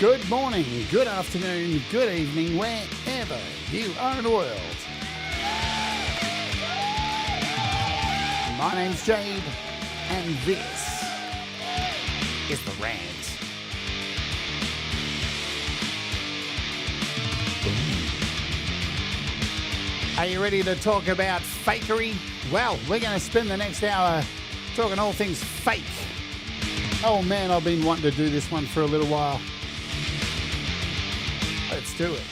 Good morning, good afternoon, good evening, wherever you are in the world. My name's Jade, and this is the Rant. Are you ready to talk about fakery? Well, we're going to spend the next hour talking all things fake. Oh man, I've been wanting to do this one for a little while. Let's do it.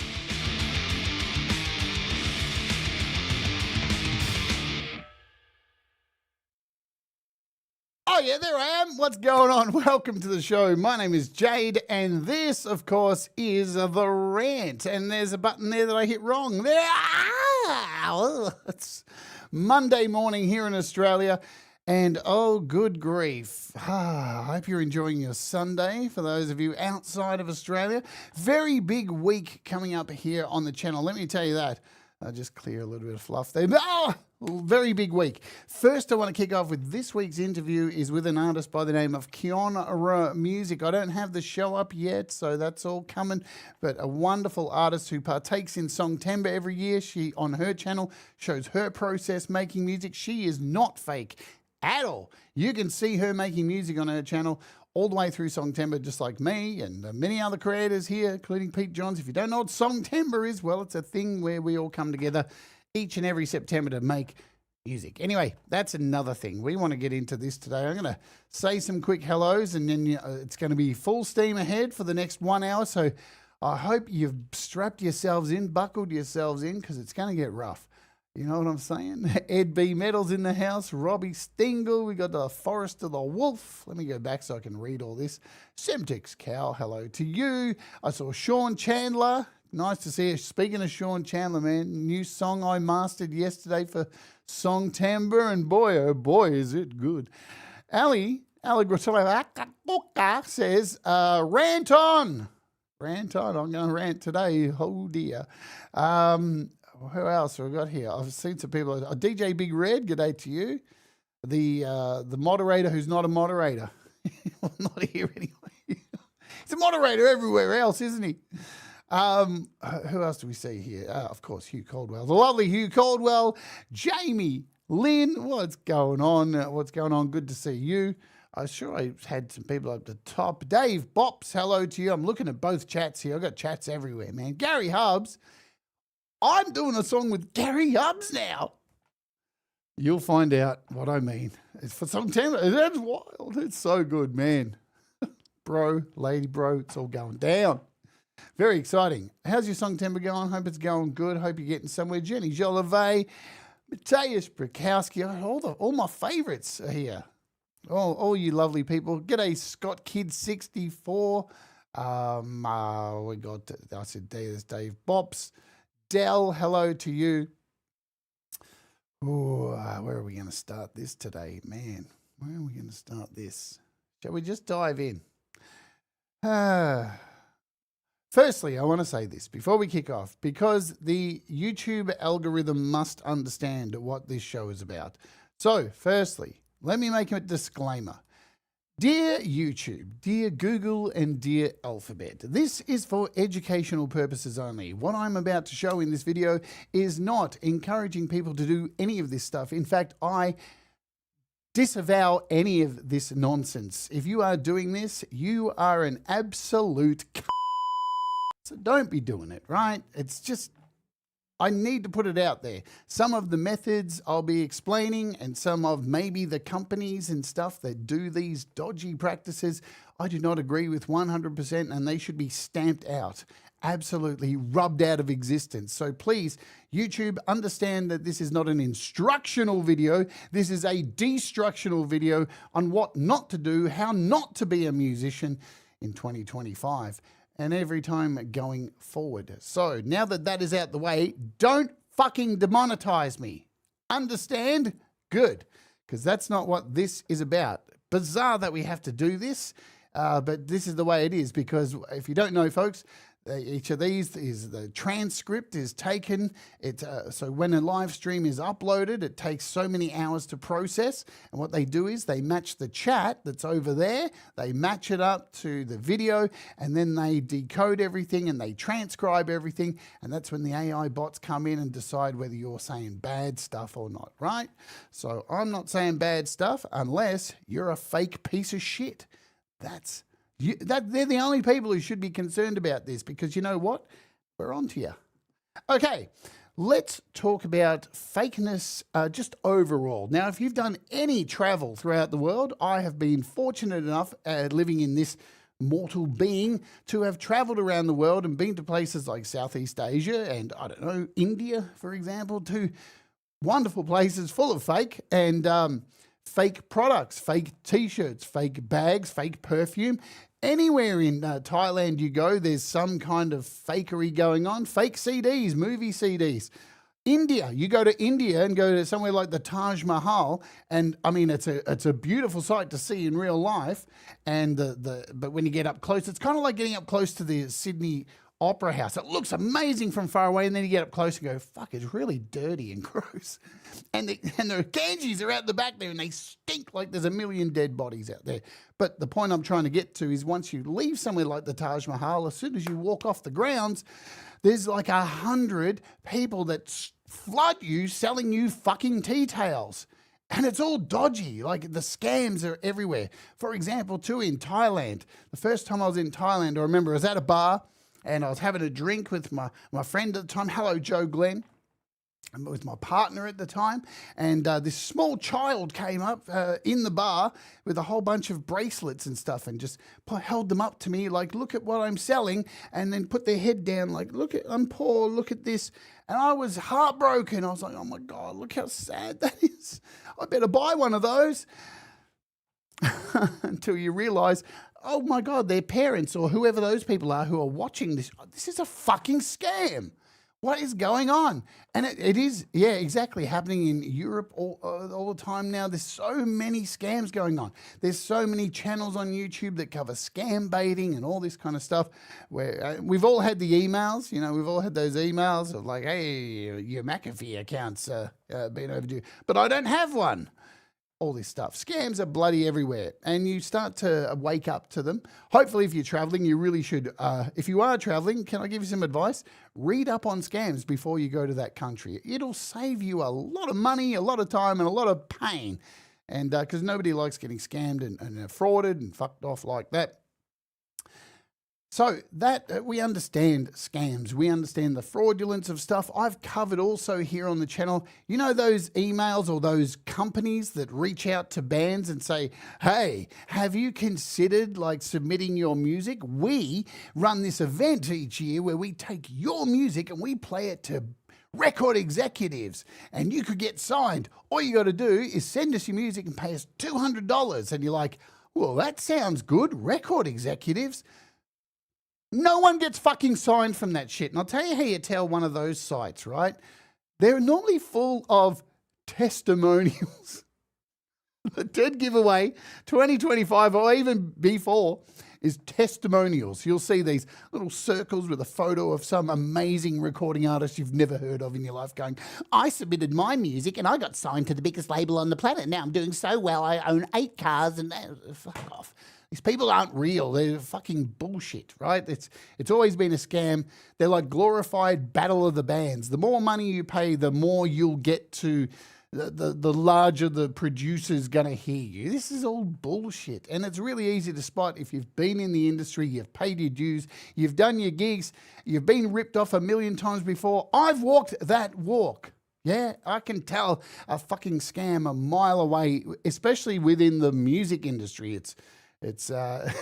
Oh yeah, there I am. What's going on? Welcome to the show. My name is Jade, and this, of course, is the Rant. And there's a button there that I hit wrong. There. It's Monday morning here in Australia. And oh, good grief. I hope you're enjoying your Sunday for those of you outside of Australia. Very big week coming up here on the channel. Let me tell you that. I'll just clear a little bit of fluff there. Very big week. First, I want to kick off with this week's interview is with an artist by the name of Kion Music. I don't have the show up yet, so that's all coming. But a wonderful artist who partakes in Songtember every year. She, on her channel, shows her process making music. She is not fake at all. You can see her making music on her channel all the way through Songtember, just like me and many other creators here, including Pete Johns. If you don't know what Songtember is, well, it's a thing where we all come together each and every September to make music. Anyway, that's another thing. We want to get into this today. I'm going to say some quick hellos, and then it's going to be full steam ahead for the next 1 hour. So I hope you've strapped yourselves in, buckled yourselves in, because it's going to get rough. You know what I'm saying? Ed B. Metal's in the house. Robbie Stingle. We got the Forest of the Wolf. Let me go back so I can read all this. Semtex Cow, hello to you. I saw Sean Chandler. Nice to see you. Speaking of Sean Chandler, man, new song I mastered yesterday for Songtember, and boy, oh boy, is it good. Ali Grotella says, rant on. Rant on. I'm going to rant today. Oh, dear. Who else have we got here? I've seen some people. DJ Big Red, g'day to you. The moderator who's not a moderator. Well, not here anyway. He's a moderator everywhere else, isn't he? Who else do we see here? Of course, Hugh Caldwell. The lovely Hugh Caldwell. Jamie Lynn, what's going on? What's going on? Good to see you. I'm sure I had some people up the top. Dave Bops, hello to you. I'm looking at both chats here. I've got chats everywhere, man. Gary Hubbs. I'm doing a song with Gary Hubbs now. You'll find out what I mean. It's for Songtember. That's wild. It's so good, man. Bro, lady bro, it's all going down. Very exciting. How's your Songtember going? Hope it's going good. Hope you're getting somewhere. Jenny Jolivet, Mateus Brakowski, all my favorites are here. All you lovely people. G'day, Scott Kid 64. We got, I said, there's Dave Bops. Dell, hello to you. Ooh, where are we going to start this today? Man, where are we going to start this? Shall we just dive in? Firstly, I want to say this before we kick off, because the YouTube algorithm must understand what this show is about. So, firstly, let me make a disclaimer. Dear YouTube, dear Google, and dear Alphabet, this is for educational purposes only. What I'm about to show in this video is not encouraging people to do any of this stuff. In fact, I disavow any of this nonsense. If you are doing this, you are an absolute so don't be doing it, right? It's just, I need to put it out there. Some of the methods I'll be explaining, and some of maybe the companies and stuff that do these dodgy practices, I do not agree with 100%, and they should be stamped out, absolutely rubbed out of existence. So please, YouTube, understand that this is not an instructional video. This is a destructional video on what not to do, how not to be a musician in 2025. And every time going forward. So now that that is out the way, don't fucking demonetize me. Understand? Good. Because that's not what this is about. Bizarre that we have to do this, but this is the way it is. Because if you don't know, folks, Each of these is the transcript is taken. So when a live stream is uploaded, it takes so many hours to process. And what they do is they match the chat that's over there, they match it up to the video, and then they decode everything and they transcribe everything. And that's when the AI bots come in and decide whether you're saying bad stuff or not, right? So I'm not saying bad stuff unless you're a fake piece of shit. They're the only people who should be concerned about this, because you know what? We're on to you. Okay, let's talk about fakeness just overall. Now, if you've done any travel throughout the world, I have been fortunate enough living in this mortal being to have traveled around the world and been to places like Southeast Asia and, I don't know, India, for example, to wonderful places full of fake and fake products, fake T-shirts, fake bags, fake perfume. Anywhere in Thailand you go, there's some kind of fakery going on. Fake CDs, movie CDs. India, you go to India and go to somewhere like the Taj Mahal, and I mean it's a beautiful sight to see in real life. And but when you get up close, it's kind of like getting up close to the Sydney Opera House. It looks amazing from far away, and then you get up close and go, fuck, it's really dirty and gross. And the Ganges are out the back there and they stink like there's a million dead bodies out there. But the point I'm trying to get to is once you leave somewhere like the Taj Mahal, as soon as you walk off the grounds, there's like 100 people that flood you selling you fucking tea towels. And it's all dodgy, like the scams are everywhere. For example, too, in Thailand, the first time I was in Thailand, I remember I was at a bar and I was having a drink with my friend at the time. Hello, Joe Glenn. I was my partner at the time, and this small child came up in the bar with a whole bunch of bracelets and stuff and just held them up to me like, look at what I'm selling, and then put their head down like, I'm poor, look at this. And I was heartbroken. I was like, oh my God, look how sad that is. I better buy one of those. Until you realize, oh my God, their parents or whoever those people are who are watching this is a fucking scam. What is going on? And it is, yeah, exactly, happening in Europe all the time now. There's so many scams going on. There's so many channels on YouTube that cover scam baiting and all this kind of stuff, where we've all had the emails, we've all had those emails of like, hey, your McAfee account's been overdue, but I don't have one. All this stuff. Scams are bloody everywhere, and you start to wake up to them. Hopefully, if you're traveling, you really should. If you are traveling, can I give you some advice? Read up on scams before you go to that country. It'll save you a lot of money, a lot of time, and a lot of pain. And because nobody likes getting scammed and frauded and fucked off like that. So that we understand scams, we understand the fraudulence of stuff. I've covered also here on the channel, those emails or those companies that reach out to bands and say, hey, have you considered like submitting your music? We run this event each year where we take your music and we play it to record executives and you could get signed. All you got to do is send us your music and pay us $200. And you're like, well, that sounds good. Record executives. No one gets fucking signed from that shit. And I'll tell you how you tell one of those sites, right? They're normally full of testimonials. The dead giveaway 2025 or even before is testimonials. You'll see these little circles with a photo of some amazing recording artist you've never heard of in your life going, I submitted my music and I got signed to the biggest label on the planet. Now I'm doing so well. I own 8 cars and fuck off. These people aren't real. They're fucking bullshit, right? It's always been a scam. They're like glorified battle of the bands. The more money you pay, the more you'll get to, the larger the producer's going to hear you. This is all bullshit. And it's really easy to spot if you've been in the industry, you've paid your dues, you've done your gigs, you've been ripped off a million times before. I've walked that walk. Yeah, I can tell a fucking scam a mile away, especially within the music industry. It's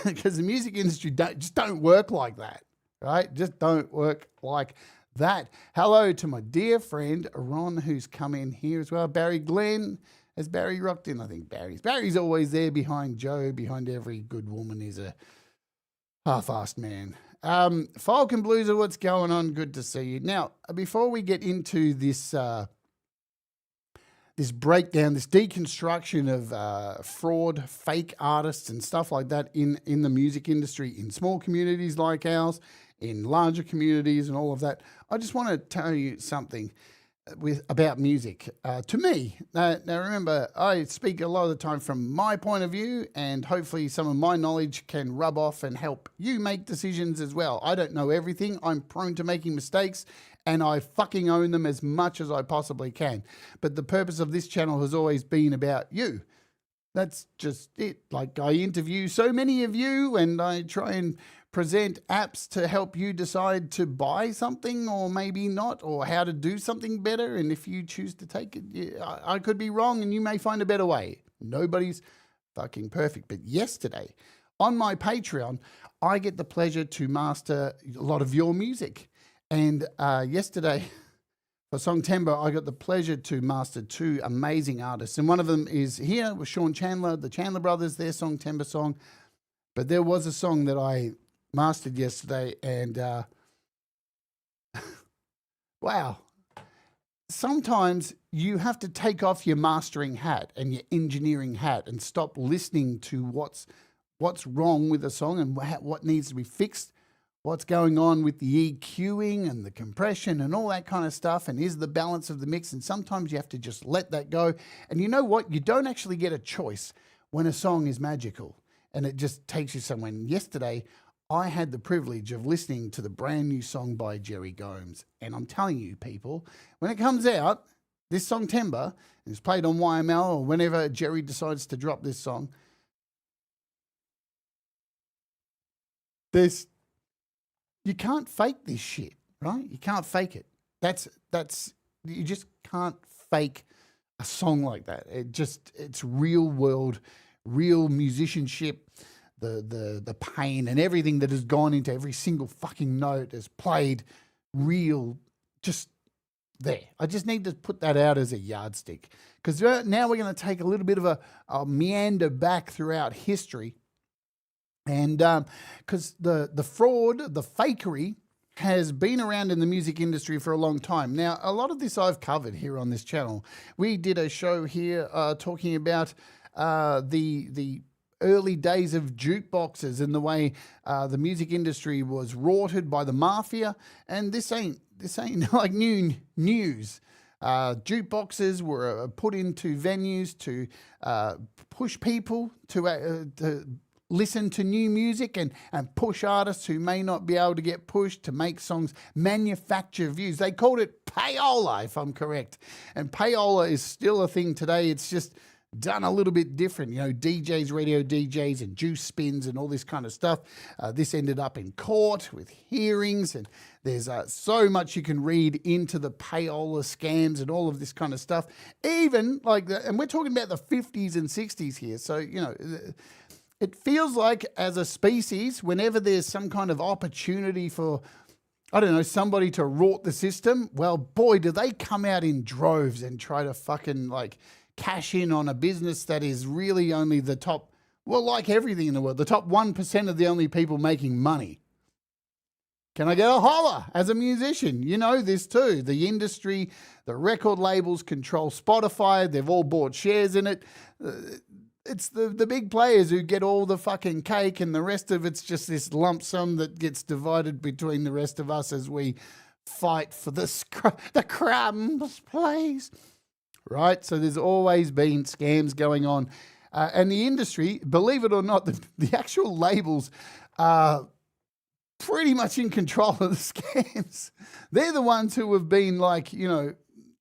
because the music industry just don't work like that, right? Just don't work like that. Hello to my dear friend Ron, who's come in here as well. Barry Glenn, has Barry rocked in? I think Barry's always there behind Joe. Behind every good woman is a half-assed man. Falcon Blueser, what's going on? Good to see you. Now, before we get into this this breakdown, this deconstruction of fraud, fake artists and stuff like that in the music industry, in small communities like ours, in larger communities and all of that. I just want to tell you something about music. To me, now remember, I speak a lot of the time from my point of view, and hopefully some of my knowledge can rub off and help you make decisions as well. I don't know everything. I'm prone to making mistakes, and I fucking own them as much as I possibly can. But the purpose of this channel has always been about you. That's just it. Like, I interview so many of you, and I try and present apps to help you decide to buy something or maybe not, or how to do something better. And if you choose to take it, I could be wrong and you may find a better way. Nobody's fucking perfect. But yesterday on my Patreon, I get the pleasure to master a lot of your music. And yesterday for Songtember, I got the pleasure to master two amazing artists. And one of them is here with Sean Chandler, the Chandler Brothers, their Songtember song. But there was a song that I mastered yesterday, and wow. Sometimes you have to take off your mastering hat and your engineering hat and stop listening to what's wrong with a song and what needs to be fixed, what's going on with the EQing and the compression and all that kind of stuff, and is the balance of the mix. And sometimes you have to just let that go. And you know what? You don't actually get a choice when a song is magical and it just takes you somewhere. And yesterday, I had the privilege of listening to the brand new song by Jerry Gomes. And I'm telling you, people, when it comes out, this Songtember, and it's played on YML or whenever Jerry decides to drop this song, you can't fake this shit, right? You can't fake it. You just can't fake a song like that. It's real world, real musicianship. The pain and everything that has gone into every single fucking note is played real, just there. I just need to put that out as a yardstick, because now we're going to take a little bit of a meander back throughout history, and because the fraud, the fakery has been around in the music industry for a long time. Now, a lot of this I've covered here on this channel. We did a show here talking about the early days of jukeboxes and the way the music industry was rorted by the mafia. And this ain't like new news. Jukeboxes were put into venues to push people to listen to new music and push artists who may not be able to get pushed to make songs, manufacture views. They called it payola, if I'm correct. And payola is still a thing today. It's just done a little bit different, DJs, radio DJs and juice spins and all this kind of stuff. This ended up in court with hearings, and there's so much you can read into the payola scams and all of this kind of stuff. Even and we're talking about the 50s and 60s here. So, it feels like as a species, whenever there's some kind of opportunity for, I don't know, somebody to rort the system, well, boy, do they come out in droves and try to fucking cash in on a business that is really only the top, well, like everything in the world, the top 1% of the only people making money. Can I get a holler as a musician? You know this too. The industry, the record labels control Spotify. They've all bought shares in it. It's the big players who get all the fucking cake, and the rest of it's just this lump sum that gets divided between the rest of us as we fight for the crumbs, please. Right? So there's always been scams going on. And the industry, believe it or not, the actual labels are pretty much in control of the scams. They're the ones who have been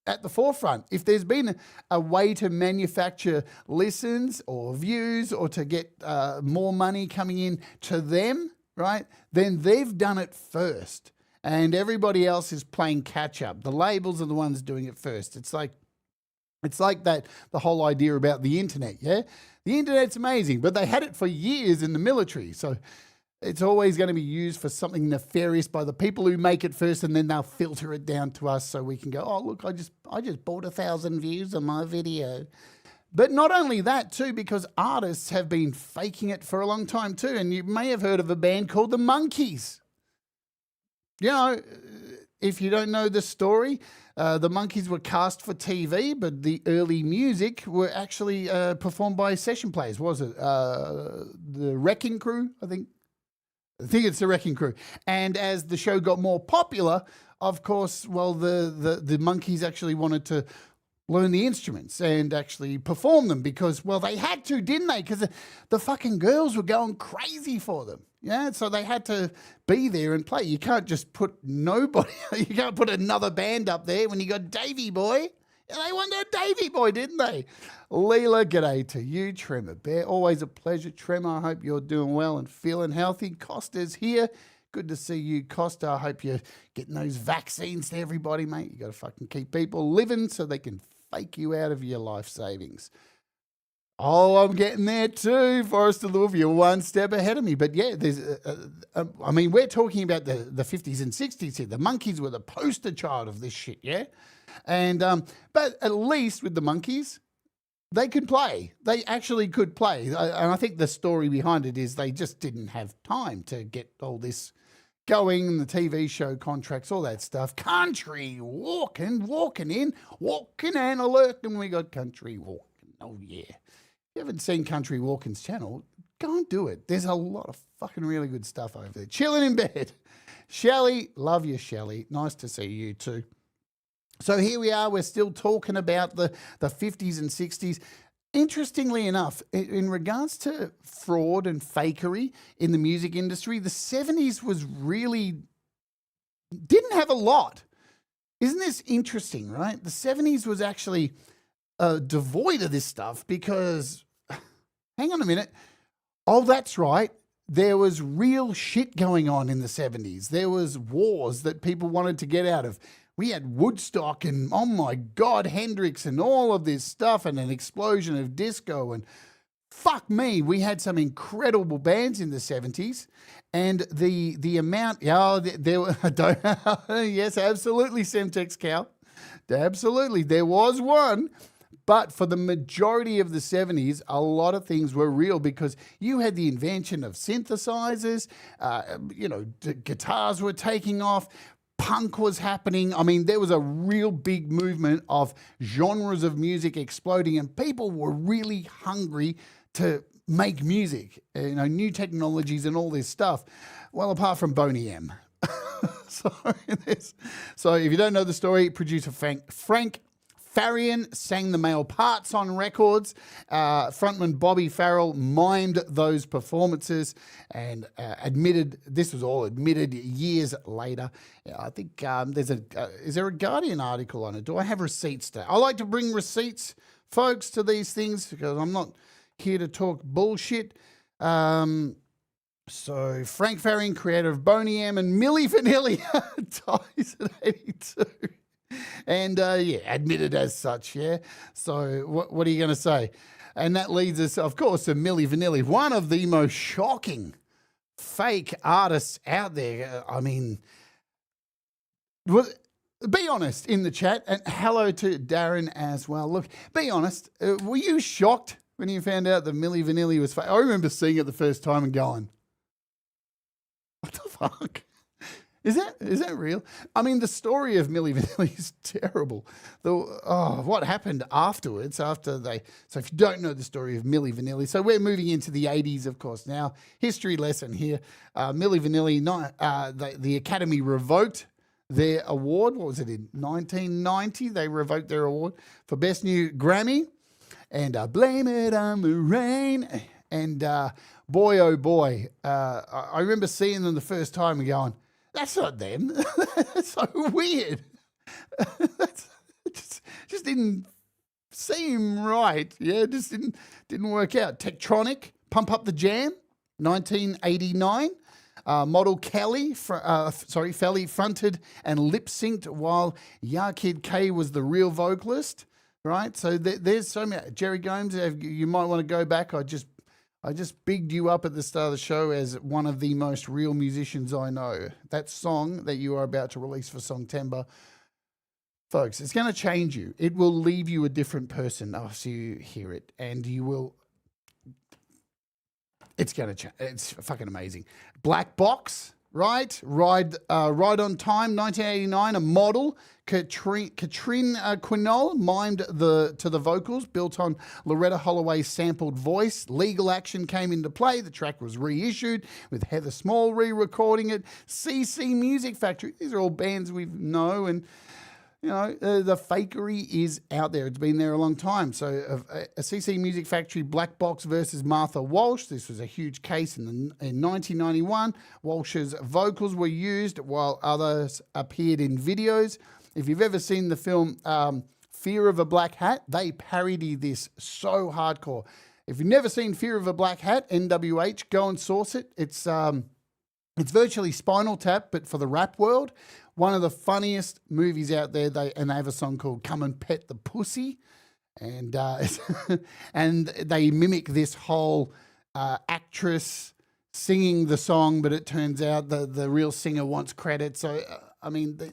at the forefront. If there's been a way to manufacture listens or views or to get more money coming in to them, right, then they've done it first. And everybody else is playing catch up. The labels are the ones doing it first. It's like that, the whole idea about the internet, yeah? The internet's amazing, but they had it for years in the military. So it's always going to be used for something nefarious by the people who make it first, and then they'll filter it down to us so we can go, oh, look, I just bought 1,000 views on my video. But not only that too, because artists have been faking it for a long time too. And you may have heard of a band called the Monkees. If you don't know the story, the Monkees were cast for TV, but the early music were actually performed by session players. What was it? The Wrecking Crew, I think. I think it's the Wrecking Crew. And as the show got more popular, of course, well, the monkeys actually wanted to learn the instruments and actually perform them because, well, they had to, didn't they? Because the fucking girls were going crazy for them. Yeah, so they had to be there and play. You can't just put nobody, you can't put another band up there when you got Davy Boy. And they wanted a Davy Boy, didn't they? Leela, g'day to you. Tremor Bear, always a pleasure. Tremor, I hope you're doing well and feeling healthy. Costa's here. Good to see you, Costa. I hope you're getting those vaccines to everybody, mate. You got to fucking keep people living so they can fake you out of your life savings. Oh, I'm getting there too. Forrester Love, you're one step ahead of me. But yeah, there's, I mean, we're talking about the 50s and 60s here. The monkeys were the poster child of this shit, yeah? And but at least with the monkeys, they could play. They actually could play. And I think the story behind it is they just didn't have time to get all this going, the TV show contracts, all that stuff. Country walking in, walking and alerting. We got country walking. Oh, yeah. If you haven't seen Country Walking's channel, go and do it. There's a lot of fucking really good stuff over there. Chilling in bed. Shelley, love you, Shelley. Nice to see you too. So here we are. We're still talking about the 50s and 60s. Interestingly enough, in regards to fraud and fakery in the music industry, the 70s was really, didn't have a lot. Isn't this interesting, right? The 70s was actually devoid of this stuff because, hang on a minute. Oh, that's right. There was real shit going on in the 70s. There was wars that people wanted to get out of. We had Woodstock and, oh my God, Hendrix and all of this stuff and an explosion of disco. And fuck me, we had some incredible bands in the 70s. And the amount, there were, yes, absolutely, Semtex Cow. Absolutely, there was one. But for the majority of the 70s, a lot of things were real because you had the invention of synthesizers, guitars were taking off, punk was happening. I mean, there was a real big movement of genres of music exploding and people were really hungry to make music, new technologies and all this stuff. Well, apart from Boney M. So if you don't know the story, producer Frank Farian sang the male parts on records. Frontman Bobby Farrell mimed those performances and admitted, this was all admitted years later. I think is there a Guardian article on it? Do I have receipts there? I like to bring receipts, folks, to these things because I'm not here to talk bullshit. So Frank Farian, creator of Boney M and Milli Vanilli, dies at 82. And, admitted as such, yeah? So what are you going to say? And that leads us, of course, to Milli Vanilli, one of the most shocking fake artists out there. I mean, be honest in the chat, and hello to Darren as well. Look, be honest, were you shocked when you found out that Milli Vanilli was fake? I remember seeing it the first time and going, what the fuck? Is that real? I mean, the story of Milli Vanilli is terrible. What happened afterwards, so if you don't know the story of Milli Vanilli, so we're moving into the 80s, of course, now. History lesson here. Milli Vanilli, the Academy revoked their award. What was it, in 1990? They revoked their award for Best New Grammy. And Blame It on the Rain. And boy, oh boy, I remember seeing them the first time and going, that's not them. That's so weird. Just didn't seem right. Yeah, just didn't work out. Tektronic, Pump Up the Jam, 1989. Model Felly fronted and lip synced while Kid K was the real vocalist. Right. So there's so many. Jerry Gomes, you might want to go back. I just bigged you up at the start of the show as one of the most real musicians I know. That song that you are about to release for Songtember, folks, it's going to change you. It will leave you a different person after you hear it. And you will... It's going to change. It's fucking amazing. Black Box, Ride on Time, 1989, a model. Katrin Quinol mimed to the vocals, built on Loretta Holloway's sampled voice. Legal Action came into play. The track was reissued with Heather Small re-recording it. CC Music Factory. These are all bands we know, and the fakery is out there. It's been there a long time. So a CC Music Factory Black Box versus Martha Walsh. This was a huge case in 1991. Walsh's vocals were used while others appeared in videos. If you've ever seen the film Fear of a Black Hat, they parody this so hardcore. If you've never seen Fear of a Black Hat, NWH, go and source it. It's virtually Spinal Tap, but for the rap world. One of the funniest movies out there. They have a song called "Come and Pet the Pussy," and and they mimic this whole actress singing the song, but it turns out the real singer wants credit. So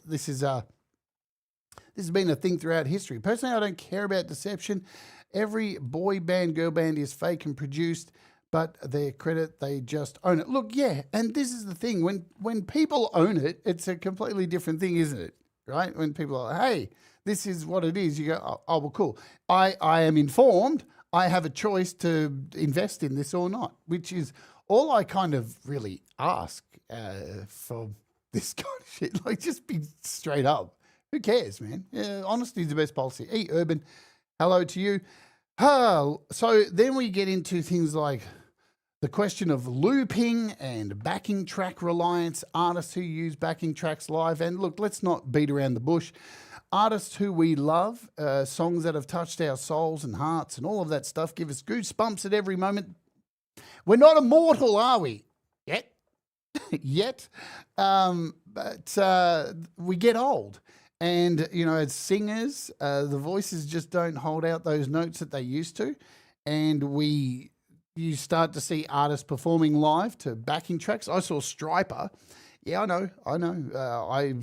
this has been a thing throughout history. Personally, I don't care about deception. Every boy band, girl band is fake and produced, but their credit, they just own it. Look, yeah, and this is the thing. When people own it, it's a completely different thing, isn't it? Right? When people are, hey, this is what it is, you go, oh well, cool. I am informed. I have a choice to invest in this or not, which is all I kind of really ask for this kind of shit. Like, just be straight up. Who cares, man? Yeah, honesty is the best policy. Urban, hello to you. So then we get into things like the question of looping and backing track reliance, artists who use backing tracks live. And look, let's not beat around the bush. Artists who we love, songs that have touched our souls and hearts and all of that stuff, give us goosebumps at every moment. We're not immortal, are we? Yet. But we get old. And, as singers, the voices just don't hold out those notes that they used to. And you start to see artists performing live to backing tracks. I saw Striper. Yeah, I know.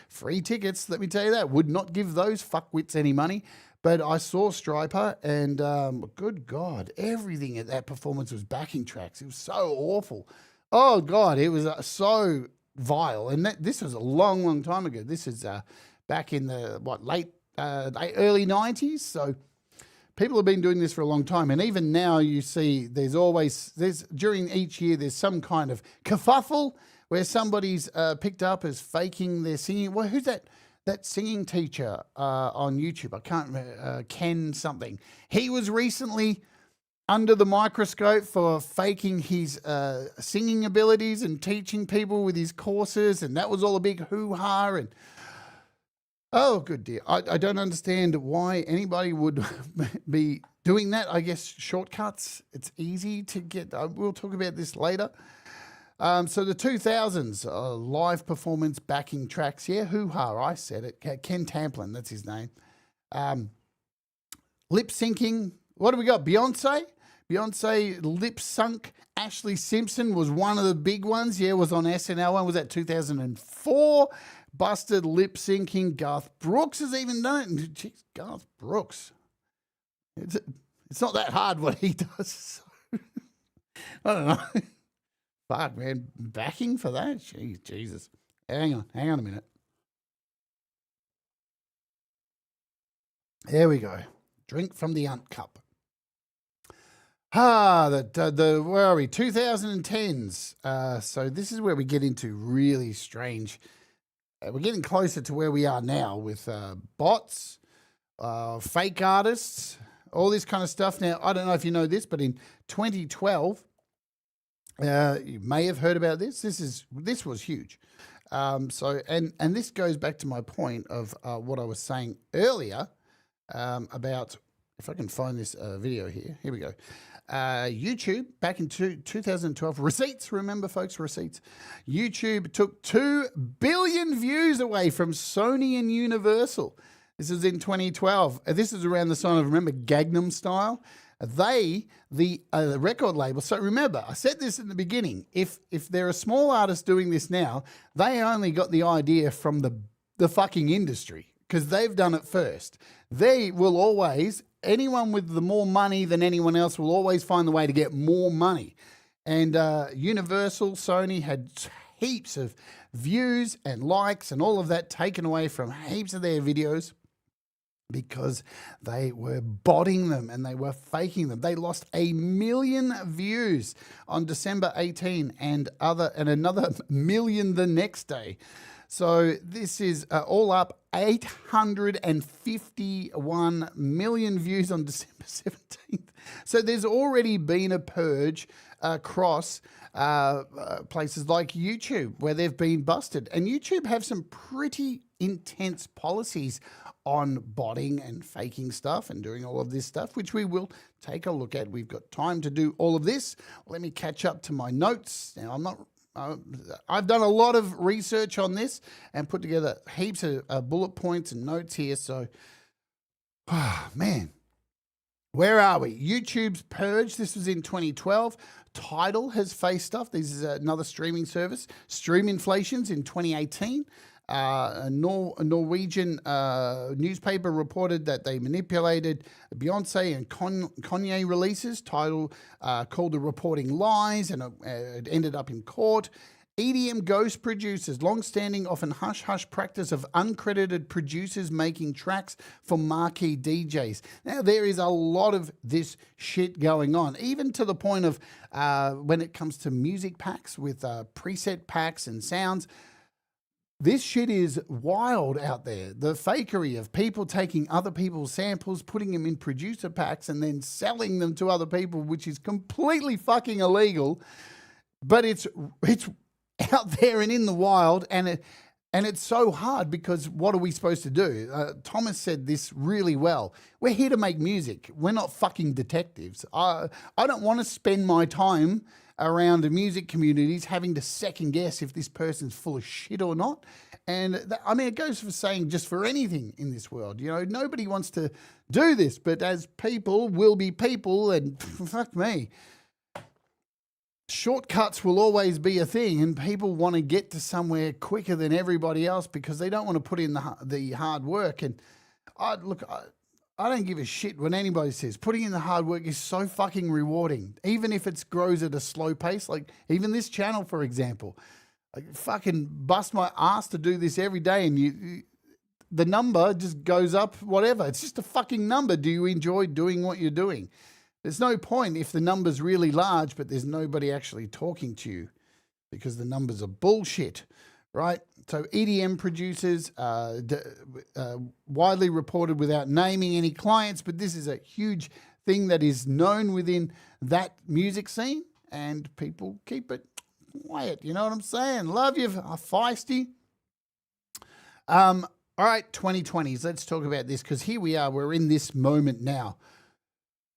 Free tickets, let me tell you that. Would not give those fuckwits any money. But I saw Striper, and good God, everything at that performance was backing tracks. It was so awful. Oh, God, it was so vile. And this was a long, long time ago. This is back in the, early 90s. So people have been doing this for a long time. And even now you see during each year, there's some kind of kerfuffle where somebody's picked up as faking their singing. Well, who's that singing teacher on YouTube? I can't remember, Ken something. He was recently under the microscope for faking his singing abilities and teaching people with his courses, and that was all a big hoo-ha. And oh, good dear. I don't understand why anybody would be doing that. I guess shortcuts. It's easy to get. We'll talk about this later. So the 2000s, live performance backing tracks. Yeah, hoo-ha, I said it. Ken Tamplin, that's his name. Lip syncing. What do we got? Beyonce lip sunk. Ashley Simpson was one of the big ones. Yeah, was on SNL. When was that? 2004. Busted lip syncing. Garth Brooks has even done it. Jeez, Garth Brooks. It's not that hard what he does. I don't know. Fuck, man. Backing for that? Jeez, Jesus. Hang on a minute. There we go. Drink from the Unt Cup. Where are we? 2010s. So this is where we get into really strange. We're getting closer to where we are now with bots, fake artists, all this kind of stuff. Now, I don't know if you know this, but in 2012, you may have heard about this. This was huge. And this goes back to my point of what I was saying earlier about, if I can find this video here. Here we go. YouTube, back in 2012, receipts, remember folks, receipts. YouTube took 2 billion views away from Sony and Universal. This is in 2012. This is around the time of, remember, Gangnam Style? The record label, so remember, I said this in the beginning, if they're a small artist doing this now, they only got the idea from the fucking industry, because they've done it first. They will always, anyone with the more money than anyone else will always find the way to get more money. And Universal, Sony had heaps of views and likes and all of that taken away from heaps of their videos because they were botting them and they were faking them. They lost 1 million views on December 18 and another million the next day. So this is all up 851 million views on December 17th. So there's already been a purge across places like YouTube where they've been busted. And YouTube have some pretty intense policies on botting and faking stuff and doing all of this stuff, which we will take a look at. We've got time to do all of this. Let me catch up to my notes. Now, I've done a lot of research on this and put together heaps of bullet points and notes here. So, man, where are we? YouTube's purge. This was in 2012. Tidal has faced stuff. This is another streaming service. Stream inflations in 2018. A Norwegian newspaper reported that they manipulated Beyonce and Kanye releases. Tidal called the reporting lies, and it ended up in court. EDM ghost producers, long-standing, often hush-hush practice of uncredited producers making tracks for marquee DJs. Now, there is a lot of this shit going on, even to the point of when it comes to music packs with preset packs and sounds. This shit is wild out there. The fakery of people taking other people's samples, putting them in producer packs, and then selling them to other people, which is completely fucking illegal. But it's out there and in the wild, and it's so hard because what are we supposed to do? Thomas said this really well. We're here to make music. We're not fucking detectives. I don't want to spend my time around the music communities having to second guess if this person's full of shit or not. And it goes for saying just for anything in this world. You know, nobody wants to do this, but as people will be people, and fuck me, shortcuts will always be a thing, and people want to get to somewhere quicker than everybody else because they don't want to put in the hard work. And I don't give a shit when anybody says putting in the hard work is so fucking rewarding, even if it grows at a slow pace. Like even this channel, for example, I fucking bust my ass to do this every day, and the number just goes up, whatever. It's just a fucking number. Do you enjoy doing what you're doing? There's no point if the number's really large, but there's nobody actually talking to you because the numbers are bullshit, right? So EDM producers, widely reported without naming any clients, but this is a huge thing that is known within that music scene, and people keep it quiet. You know what I'm saying? Love you, feisty. All right, 2020s. Let's talk about this because here we are. We're in this moment now.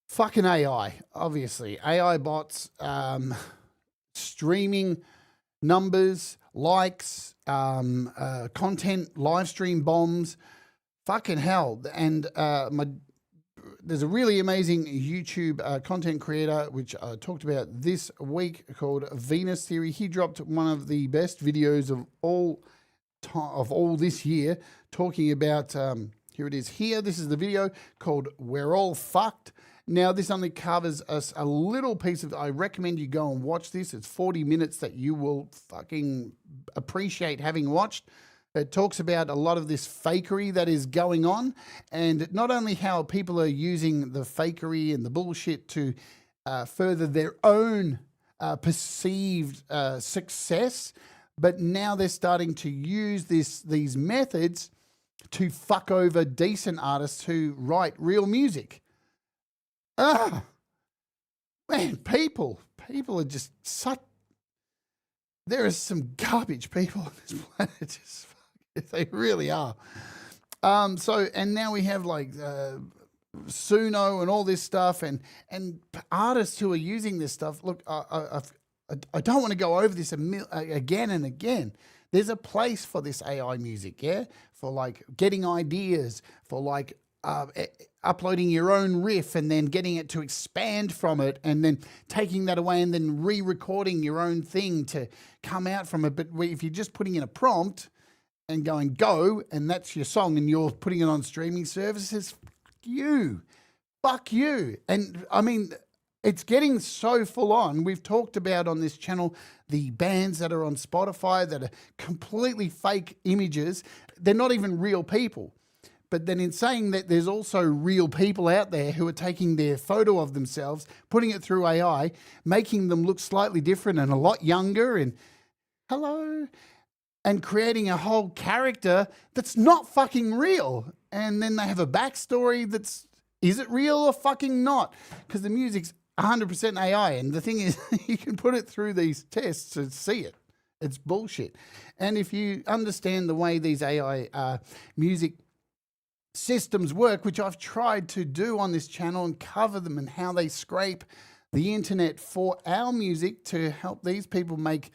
Fucking AI, obviously. AI bots, streaming numbers, likes, content, live stream bombs, fucking hell. And there's a really amazing YouTube content creator, which I talked about this week, called Venus Theory. He dropped one of the best videos of all this year, talking about, here it is here. This is the video called We're All Fucked. Now, this only covers us a little piece of, I recommend you go and watch this. It's 40 minutes that you will fucking appreciate having watched. It talks about a lot of this fakery that is going on, and not only how people are using the fakery and the bullshit to further their own perceived success, but now they're starting to use these methods to fuck over decent artists who write real music. Man, people are just such. There are some garbage people on this planet. They really are. And now we have like Suno and all this stuff, and artists who are using this stuff. Look, I don't want to go over this again and again. There's a place for this AI music, yeah, for like getting ideas, for like uploading your own riff and then getting it to expand from it, and then taking that away and then re-recording your own thing to come out from it. But if you're just putting in a prompt and going go, and that's your song, and you're putting it on streaming services, fuck you. And I mean, It's getting so full on. We've talked about on this channel the bands that are on Spotify that are completely fake images. They're not even real people. But then in saying that, there's also real people out there who are taking their photo of themselves, putting it through AI, making them look slightly different and a lot younger and hello, and creating a whole character that's not fucking real. And then they have a backstory that's, is it real or fucking not? Because the music's 100% AI. And the thing is, you can put it through these tests to see it. It's bullshit. And if you understand the way these AI music systems work, which I've tried to do on this channel and cover them and how they scrape the internet for our music to help these people make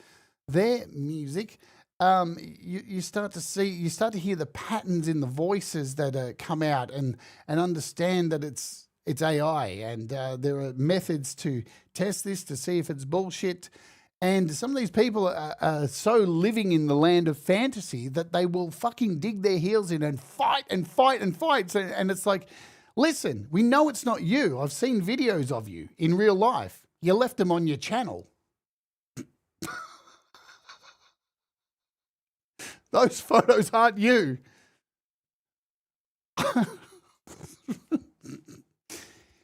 their music, you start to hear the patterns in the voices that come out and understand that it's AI, and there are methods to test this to see if it's bullshit. And some of these people are so living in the land of fantasy that they will fucking dig their heels in and fight and fight and fight. So, and it's like, listen, we know it's not you. I've seen videos of you in real life. You left them on your channel. Those photos aren't you.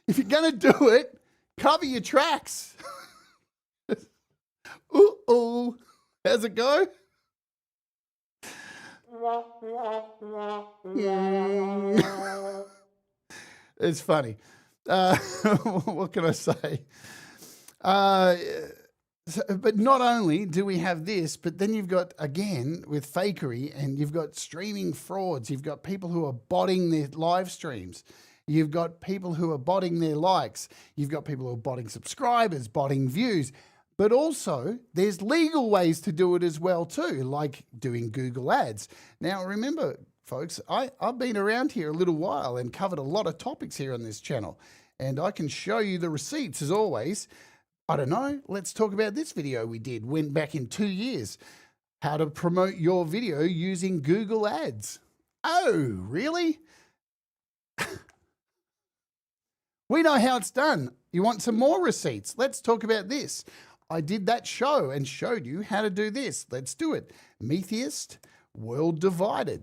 If you're going to do it, cover your tracks. Ooh, how's it go? It's funny. What can I say? But not only do we have this, but then you've got, again, with fakery, and you've got streaming frauds. You've got people who are botting their live streams. You've got people who are botting their likes. You've got people who are botting subscribers, botting views. But also, there's legal ways to do it as well too, like doing Google Ads. Now, remember, folks, I've been around here a little while and covered a lot of topics here on this channel, and I can show you the receipts as always. I don't know, let's talk about this video we did, went back in 2 years, how to promote your video using Google Ads. Oh, really? We know how it's done. You want some more receipts? Let's talk about this. I did that show and showed you how to do this. Let's do it. Metheist, World Divided.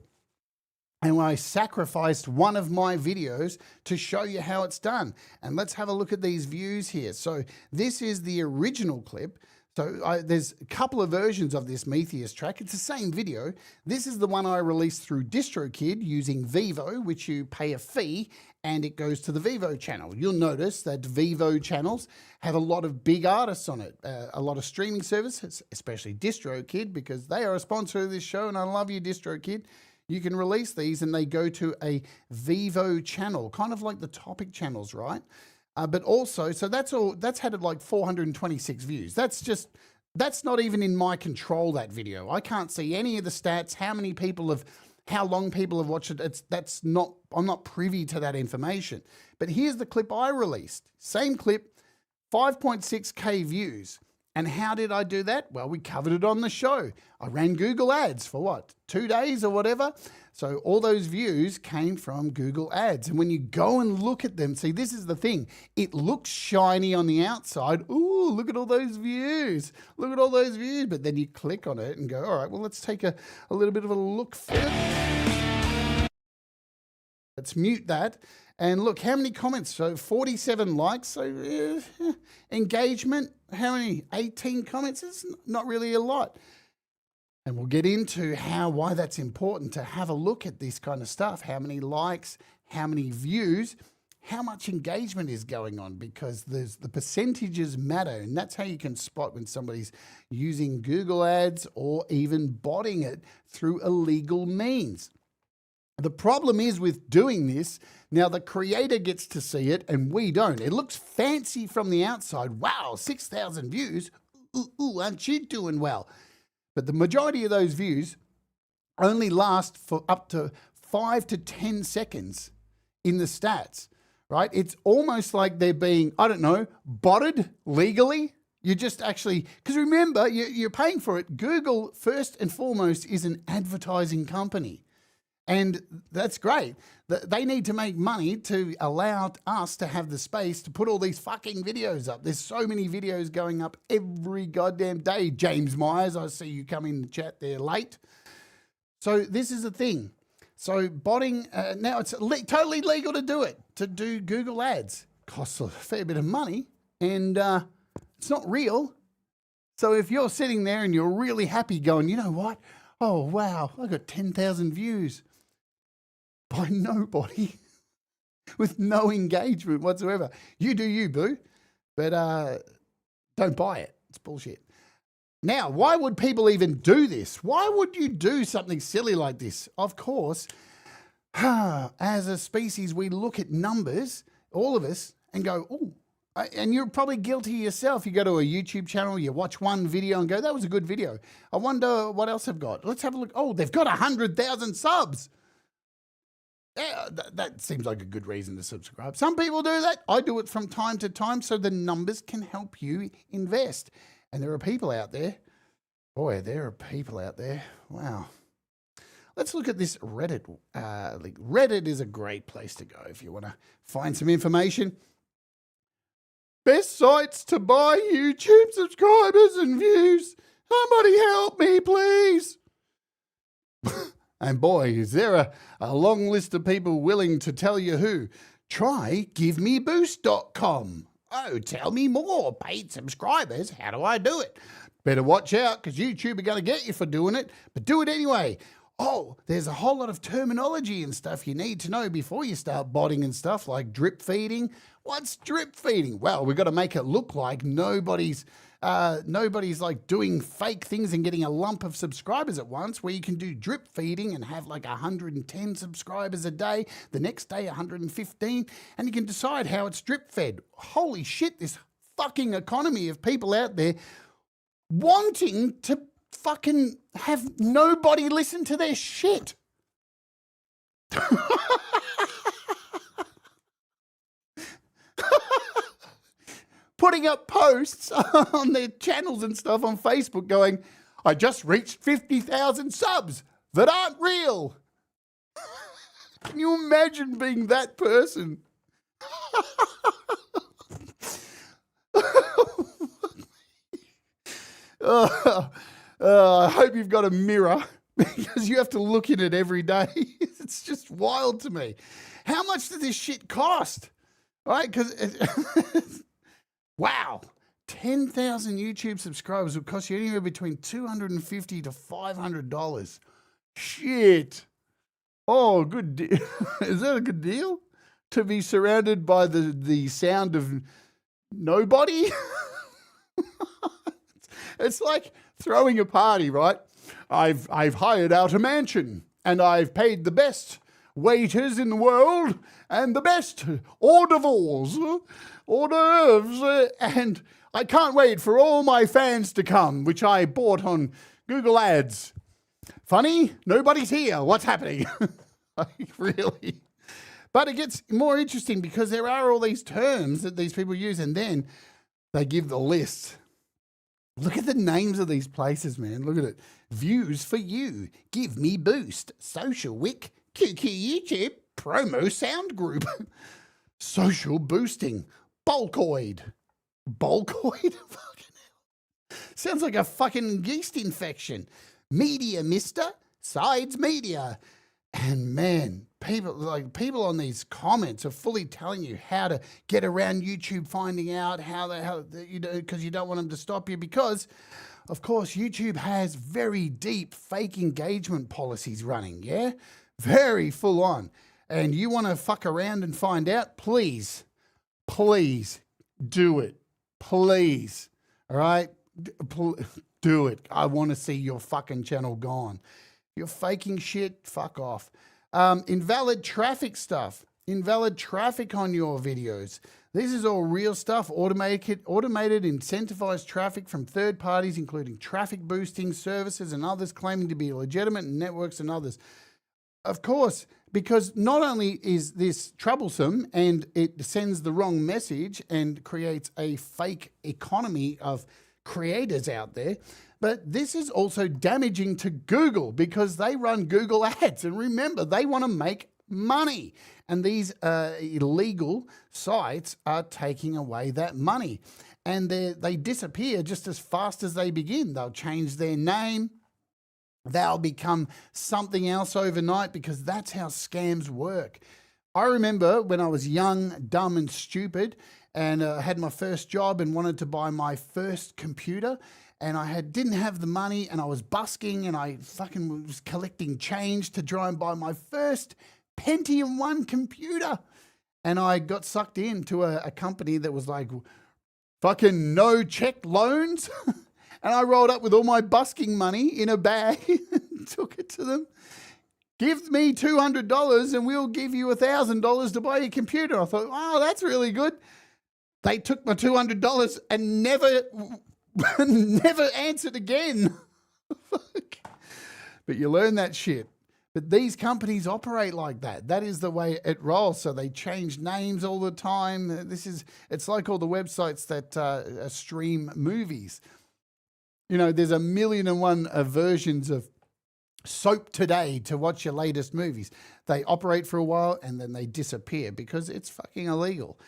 And I sacrificed one of my videos to show you how it's done. And let's have a look at these views here. So this is the original clip. So there's a couple of versions of this Metheist track. It's the same video. This is the one I released through DistroKid using Vivo, which you pay a fee, and it goes to the Vivo channel. You'll notice that Vivo channels have a lot of big artists on it, a lot of streaming services, especially DistroKid, because they are a sponsor of this show, and I love you, DistroKid. You can release these and they go to a Vivo channel, kind of like the topic channels, right? But also, so that's had like 426 views. That's not even in my control, that video. I can't see any of the stats, how long people have watched it. I'm not privy to that information. But here's the clip I released. Same clip, 5.6K views. And how did I do that? Well, we covered it on the show. I ran Google Ads for what, 2 days or whatever? So all those views came from Google Ads. And when you go and look at them, see, this is the thing. It looks shiny on the outside. Ooh, look at all those views. Look at all those views. But then you click on it and go, all right, well, let's take a little bit of a look first. Let's mute that. And look, how many comments? So 47 likes. So engagement, how many? 18 comments? It's not really a lot. And we'll get into why that's important to have a look at this kind of stuff. How many likes, how many views, how much engagement is going on, because the percentages matter. And that's how you can spot when somebody's using Google Ads or even botting it through illegal means. The problem is with doing this, now the creator gets to see it and we don't. It looks fancy from the outside. Wow, 6,000 views. Ooh, aren't you doing well? But the majority of those views only last for up to 5 to 10 seconds in the stats, right? It's almost like they're being, I don't know, botted legally. You just actually, because remember, you're paying for it. Google, first and foremost, is an advertising company. And that's great. They need to make money to allow us to have the space to put all these fucking videos up. There's so many videos going up every goddamn day. James Myers, I see you come in the chat there late. So this is the thing. So botting, now it's totally legal to do it, to do Google ads. Costs a fair bit of money and it's not real. So if you're sitting there and you're really happy going, you know what? Oh, wow, I got 10,000 views by nobody with no engagement whatsoever. You do you, boo. But don't buy it. It's bullshit. Now, why would people even do this? Why would you do something silly like this? Of course, as a species, we look at numbers, all of us, and go, oh, and you're probably guilty yourself. You go to a YouTube channel, you watch one video and go, that was a good video. I wonder what else they've got. Let's have a look. Oh, they've got 100,000 subs. Yeah, that seems like a good reason to subscribe. Some people do that. I do it from time to time so the numbers can help you invest. And there are people out there. Boy, there are people out there. Wow. Let's look at this Reddit. Reddit is a great place to go if you want to find some information. Best sites to buy YouTube subscribers and views. Somebody help me, please. And boy, is there a long list of people willing to tell you who. Try givemeboost.com. Oh, tell me more. Paid subscribers. How do I do it? Better watch out because YouTube are going to get you for doing it, but do it anyway. Oh, there's a whole lot of terminology and stuff you need to know before you start botting and stuff like drip feeding. What's drip feeding? Well, we've got to make it look like nobody's like doing fake things and getting a lump of subscribers at once, where you can do drip feeding and have like 110 subscribers a day, the next day 115, and you can decide how it's drip fed. Holy shit, this fucking economy of people out there wanting to fucking have nobody listen to their shit. Putting up posts on their channels and stuff on Facebook going, I just reached 50,000 subs that aren't real. Can you imagine being that person? I hope you've got a mirror because you have to look in it every day. It's just wild to me. How much does this shit cost? Right? Because wow, 10,000 YouTube subscribers would cost you anywhere between $250 to $500. Shit. Oh, good deal. Is that a good deal? To be surrounded by the sound of nobody? It's like throwing a party, right? I've hired out a mansion and I've paid the best waiters in the world and the best hors d'oeuvres, and I can't wait for all my fans to come, which I bought on Google Ads. Funny? Nobody's here. What's happening? Like, really? But it gets more interesting because there are all these terms that these people use, and then they give the list. Look at the names of these places, man. Look at it. Views for you. Give me boost. Social Wick. QQ YouTube. Promo Sound Group. Social boosting. Bulkoid. Bulkoid? Fucking hell. Sounds like a fucking yeast infection. Media Mister. Sides Media. And man, people on these comments are fully telling you how to get around YouTube finding out how you know, because you don't want them to stop you, because of course YouTube has very deep fake engagement policies running, yeah? Very full on. And you want to fuck around and find out, please do it. Please. All right? Do it. I want to see your fucking channel gone. You're faking shit, fuck off. Invalid traffic stuff. Invalid traffic on your videos. This is all real stuff. Automated incentivized traffic from third parties, including traffic boosting services and others claiming to be legitimate, and networks and others. Of course, because not only is this troublesome and it sends the wrong message and creates a fake economy of creators out there. But this is also damaging to Google because they run Google ads. And remember, they want to make money. And these illegal sites are taking away that money. And they disappear just as fast as they begin. They'll change their name. They'll become something else overnight because that's how scams work. I remember when I was young, dumb and stupid and had my first job and wanted to buy my first computer, and I didn't have the money, and I was busking, and I fucking was collecting change to try and buy my first Pentium 1 computer. And I got sucked into a company that was like fucking no check loans. And I rolled up with all my busking money in a bag and took it to them. Give me $200 and we'll give you $1,000 to buy your computer. I thought, oh, that's really good. They took my $200 and never answered again. But you learn that shit. But these companies operate like that. That is the way it rolls. So they change names all the time. It's like all the websites that stream movies. You know, there's 1,000,001 versions of Soap Today to watch your latest movies. They operate for a while and then they disappear because it's fucking illegal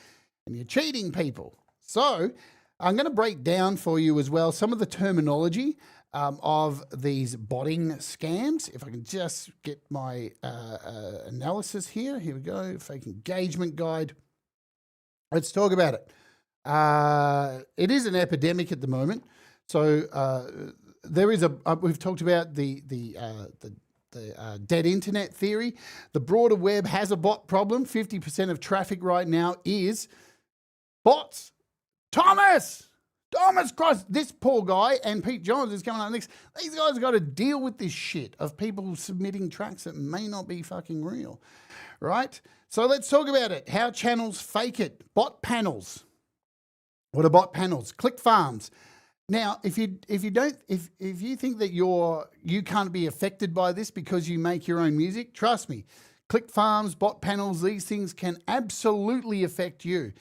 and you're cheating people. So I'm going to break down for you as well some of the terminology of these botting scams. If I can just get my analysis here. Here we go. Fake engagement guide. Let's talk about it. It is an epidemic at the moment. So there is we've talked about the dead internet theory. The broader web has a bot problem. 50% of traffic right now is bots. Thomas Christ, this poor guy and Pete Johns is coming up next. These guys have got to deal with this shit of people submitting tracks that may not be fucking real, right? So let's talk about it. How channels fake it. Bot panels. What are bot panels? Click farms. Now, if you think that you can't be affected by this because you make your own music, trust me, click farms, bot panels, these things can absolutely affect you.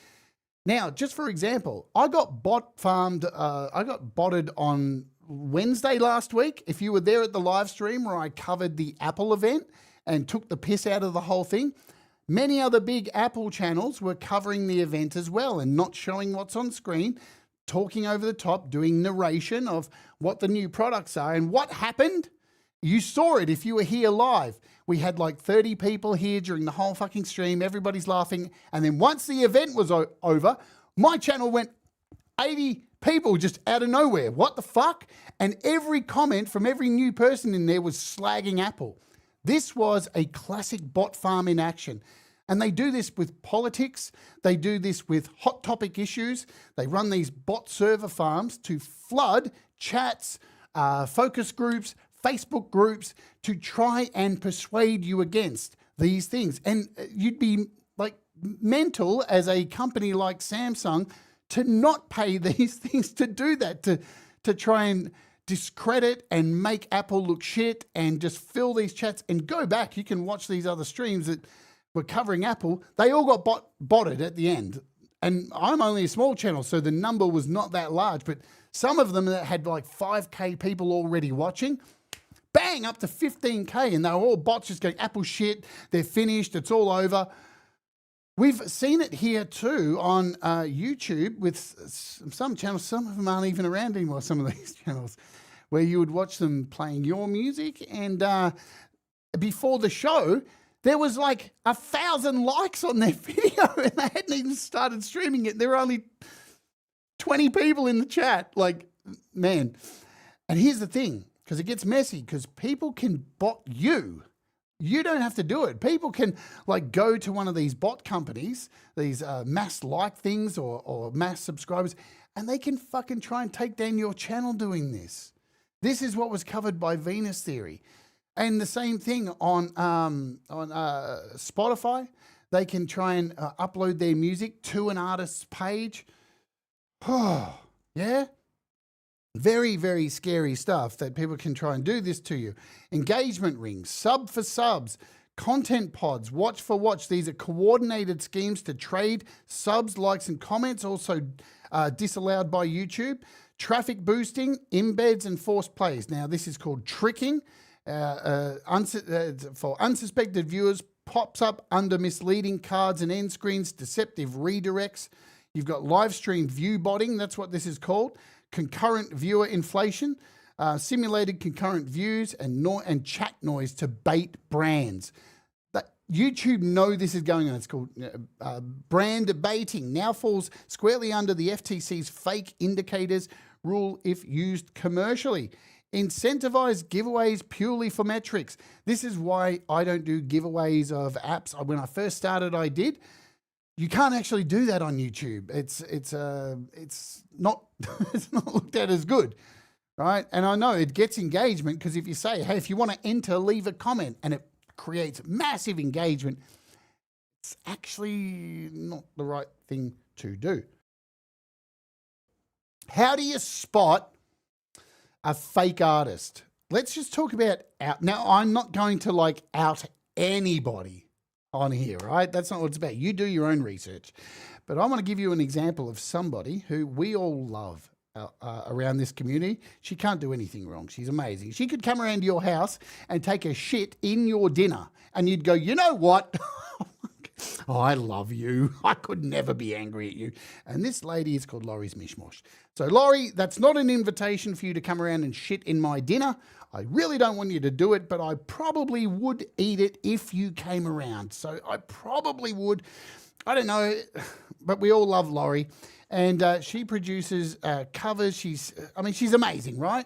Now, just for example, I got botted on Wednesday last week. If you were there at the live stream where I covered the Apple event and took the piss out of the whole thing, many other big Apple channels were covering the event as well and not showing what's on screen, talking over the top, doing narration of what the new products are. And what happened? You saw it if you were here live. We had like 30 people here during the whole fucking stream. Everybody's laughing. And then once the event was over, my channel went 80 people just out of nowhere. What the fuck? And every comment from every new person in there was slagging Apple. This was a classic bot farm in action. And they do this with politics. They do this with hot topic issues. They run these bot server farms to flood chats, focus groups, Facebook groups to try and persuade you against these things. And you'd be like mental as a company like Samsung to not pay these things to do that, to try and discredit and make Apple look shit and just fill these chats and go back. You can watch these other streams that were covering Apple. They all got botted at the end. And I'm only a small channel, so the number was not that large. But some of them that had like 5K people already watching, bang, up to 15K. And they were all bots just going, Apple shit, they're finished, it's all over. We've seen it here too on YouTube with some channels. Some of them aren't even around anymore, some of these channels, where you would watch them playing your music. And before the show, there was like 1,000 likes on their video and they hadn't even started streaming it. There were only 20 people in the chat. Like, man. And here's the thing, because it gets messy, because people can bot you. You don't have to do it. People can like go to one of these bot companies, these mass like things or mass subscribers, and they can fucking try and take down your channel doing this. This is what was covered by Venus Theory. And the same thing on Spotify. They can try and upload their music to an artist's page. Oh, yeah. Very, very scary stuff that people can try and do this to you. Engagement rings, sub for subs, Content pods, watch for watch. These are coordinated schemes to trade subs, likes, and comments, also disallowed by YouTube. Traffic boosting, embeds, and forced plays. Now, this is called tricking. For unsuspected viewers, pops up under misleading cards and end screens, deceptive redirects. You've got live stream view botting. That's what this is called. Concurrent viewer inflation. Simulated concurrent views and chat noise to bait brands. YouTube know this is going on. It's called brand baiting. Now falls squarely under the FTC's fake indicators rule if used commercially. Incentivize giveaways purely for metrics. This is why I don't do giveaways of apps. When I first started, I did. You can't actually do that on YouTube. It's not it's not looked at as good. Right? And I know it gets engagement because if you say, hey, if you want to enter, leave a comment, and it creates massive engagement, it's actually not the right thing to do. How do you spot a fake artist? Let's just talk about out. Now, I'm not going to out anybody on here, right? That's not what it's about. You do your own research. But I want to give you an example of somebody who we all love. Around this community. She can't do anything wrong. She's amazing. She could come around to your house and take a shit in your dinner, and you'd go, you know what? Oh, I love you. I could never be angry at you. And this lady is called Laurie's Mishmosh. So, Laurie, that's not an invitation for you to come around and shit in my dinner. I really don't want you to do it, but I probably would eat it if you came around. So I probably would. I don't know, but we all love Laurie. And she produces covers. She's amazing, right?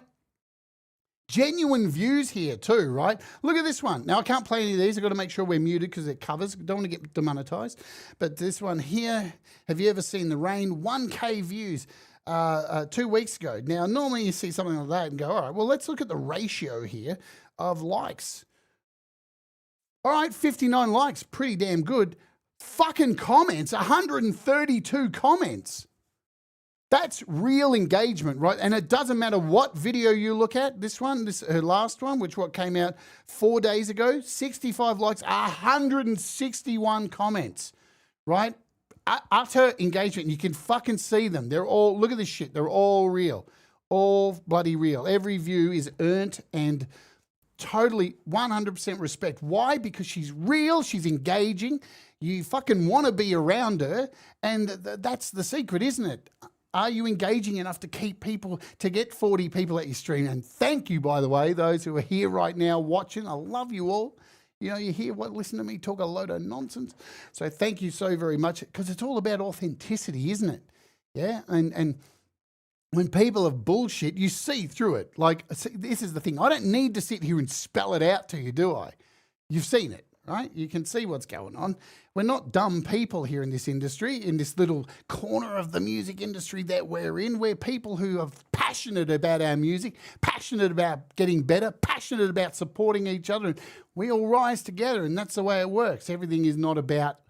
Genuine views here too, right? Look at this one. Now, I can't play any of these. I've got to make sure we're muted because they're covers. Don't want to get demonetized. But this one here, have you ever seen the rain? 1K views 2 weeks ago. Now, normally you see something like that and go, all right, well, let's look at the ratio here of likes. All right, 59 likes, pretty damn good. Fucking comments, 132 comments. That's real engagement, right? And it doesn't matter what video you look at. This one, her last one, which came out 4 days ago, 65 likes, 161 comments, right? Utter engagement. You can fucking see them. They're all, look at this shit. They're all real. All bloody real. Every view is earned and totally 100% respect. Why? Because she's real. She's engaging. You fucking want to be around her. And that's the secret, isn't it? Are you engaging enough to keep people, to get 40 people at your stream? And thank you, by the way, those who are here right now watching. I love you all. You know, you hear listen to me talk a load of nonsense. So thank you so very much, because it's all about authenticity, isn't it? Yeah. And when people have bullshit, you see through it. See, this is the thing. I don't need to sit here and spell it out to you, do I? You've seen it, right? You can see what's going on. We're not dumb people here in this industry, in this little corner of the music industry that we're in. We're people who are passionate about our music, passionate about getting better, passionate about supporting each other. And we all rise together, and that's the way it works. Everything is not about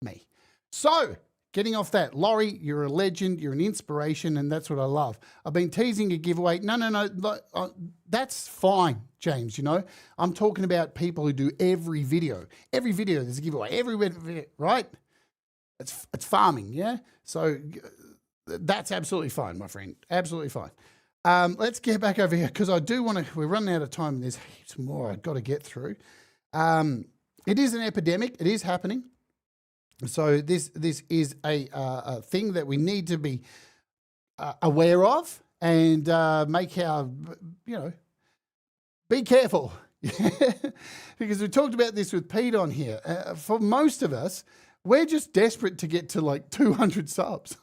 me. So, getting off that, Laurie, you're a legend, you're an inspiration, and that's what I love. I've been teasing a giveaway. No, that's fine, James, you know. I'm talking about people who do every video. Every video there's a giveaway. Every video, right? It's farming, yeah? So that's absolutely fine, my friend. Absolutely fine. Let's get back over here, because I do want to, we're running out of time, and there's heaps more I've got to get through. It is an epidemic. It is happening. So this is a thing that we need to be aware of, and make our, be careful. Because we talked about this with Pete on here. For most of us, we're just desperate to get to 200 subs.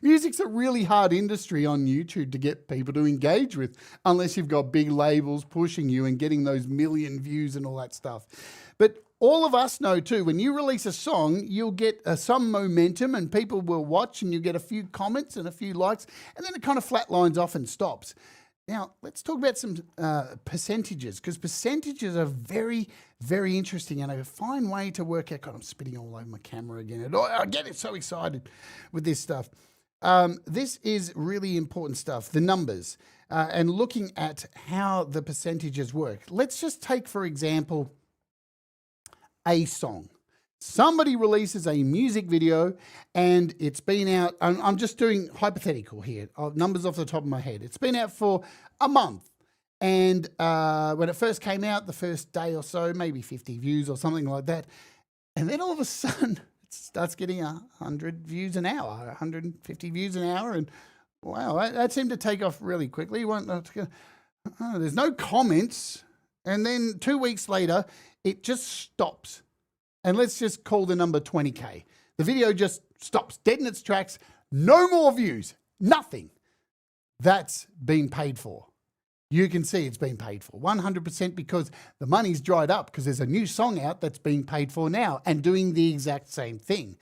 Music's a really hard industry on YouTube to get people to engage with, unless you've got big labels pushing you and getting those million views and all that stuff. But all of us know too, when you release a song, you'll get some momentum and people will watch, and you get a few comments and a few likes, and then it kind of flatlines off and stops. Now, let's talk about some percentages, because percentages are very, very interesting and a fine way to work out. God, I'm spitting all over my camera again. I get so excited with this stuff. This is really important stuff, the numbers, and looking at how the percentages work. Let's just take, for example, a song. Somebody releases a music video and it's been out, I'm just doing hypothetical here, numbers off the top of my head. It's been out for a month. And when it first came out, the first day or so, maybe 50 views or something like that. And then all of a sudden, it starts getting 100 views an hour, 150 views an hour. And wow, that seemed to take off really quickly. There's no comments. And then 2 weeks later, it just stops. And let's just call the number 20K. The video just stops dead in its tracks. No more views. Nothing. That's been paid for. You can see it's been paid for 100% because the money's dried up because there's a new song out that's being paid for now and doing the exact same thing.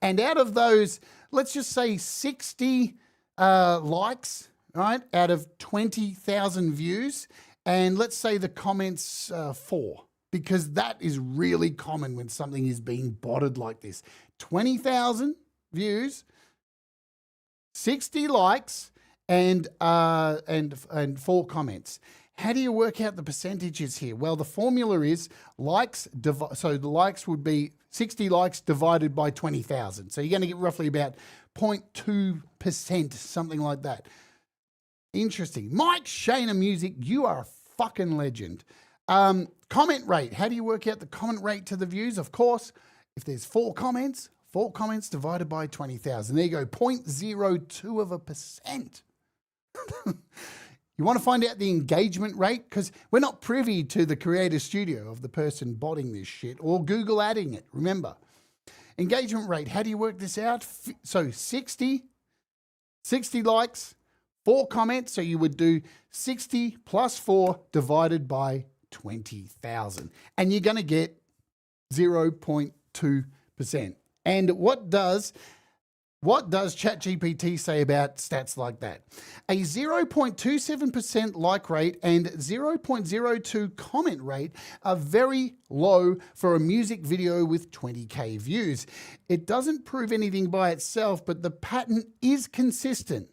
And out of those, let's just say 60 likes, right, out of 20,000 views, and let's say the comments 4, because that is really common when something is being botted like this. 20,000 views, 60 likes, and 4 comments. How do you work out the percentages here? Well, the formula is likes, so the likes would be 60 likes divided by 20,000. So you're going to get roughly about 0.2%, something like that. Interesting. Mike Shaner Music, you are a fucking legend. Comment rate. How do you work out the comment rate to the views? Of course, if there's 4 comments divided by 20,000. There you go, 0.02%. You want to find out the engagement rate? Because we're not privy to the creator studio of the person botting this shit or Google adding it. Remember, engagement rate. How do you work this out? So 60 likes, 4 comments. So you would do 60 plus 4 divided by 20,000. And you're going to get 0.2%. And what does ChatGPT say about stats like that? A 0.27% like rate and 0.02 comment rate are very low for a music video with 20K views. It doesn't prove anything by itself, but the pattern is consistent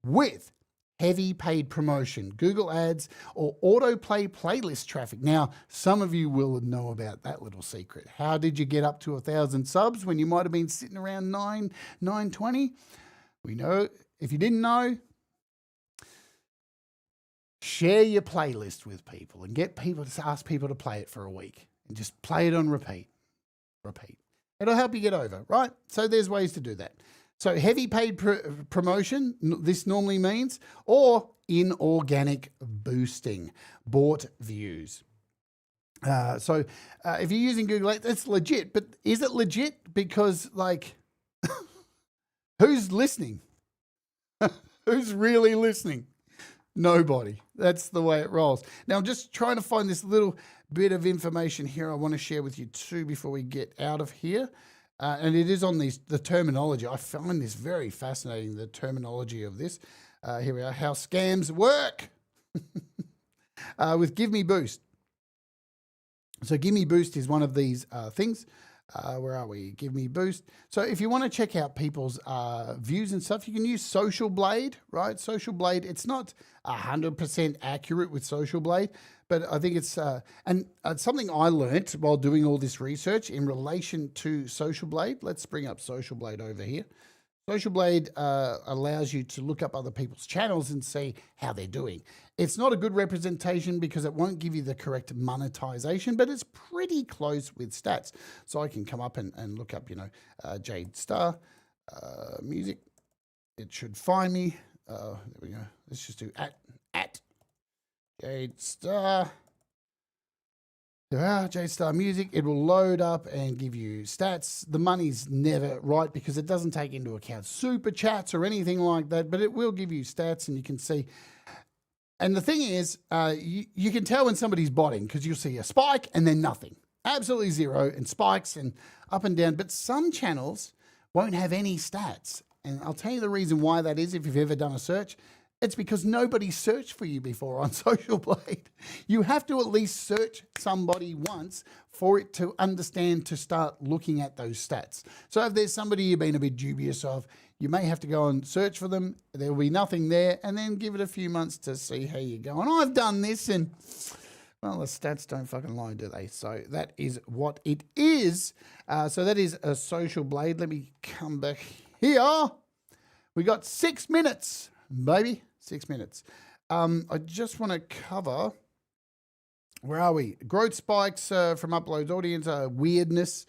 with heavy paid promotion, Google Ads, or autoplay playlist traffic. Now, some of you will know about that little secret. How did you get up to 1,000 subs when you might have been sitting around 920? We know. If you didn't know, share your playlist with people and get people to ask people to play it for a week and just play it on repeat. It'll help you get over, right? So there's ways to do that. So heavy paid promotion, this normally means, or inorganic boosting, bought views. If you're using Google Ads, it's legit, but is it legit? Because, like, who's listening? Who's really listening? Nobody. That's the way it rolls. Now, I'm just trying to find this little bit of information here I want to share with you too before we get out of here. And it is on the terminology. I find this very fascinating, the terminology of this. Here we are, how scams work with Give Me Boost. So Give Me Boost is one of these things. Where are we? Give Me Boost. So if you want to check out people's views and stuff, you can use Social Blade, right? Social Blade, it's not 100% accurate with Social Blade, but I think it's something I learnt while doing all this research in relation to Social Blade. Let's bring up Social Blade over here. Social Blade allows you to look up other people's channels and see how they're doing. It's not a good representation because it won't give you the correct monetization, but it's pretty close with stats. So I can come up and look up, Jade Starr music. It should find me. There we go. Let's just do at Jade Starr. There are Jade Starr music. It will load up and give you stats. The money's never right because it doesn't take into account SuperChats or anything like that, but it will give you stats and you can see. And the thing is, you can tell when somebody's botting because you'll see a spike and then nothing. Absolutely zero and spikes and up and down. But some channels won't have any stats. And I'll tell you the reason why that is if you've ever done a search. It's because nobody searched for you before on Social Blade. You have to at least search somebody once for it to understand to start looking at those stats. So if there's somebody you've been a bit dubious of, you may have to go and search for them. There will be nothing there and then give it a few months to see how you go. And I've done this and Well, the stats don't fucking lie, do they? So that is what it is. So that is a Social Blade. Let me come back here. We got 6 minutes, baby. 6 minutes. I just want to cover, where are we? Growth spikes from uploads, audience, weirdness,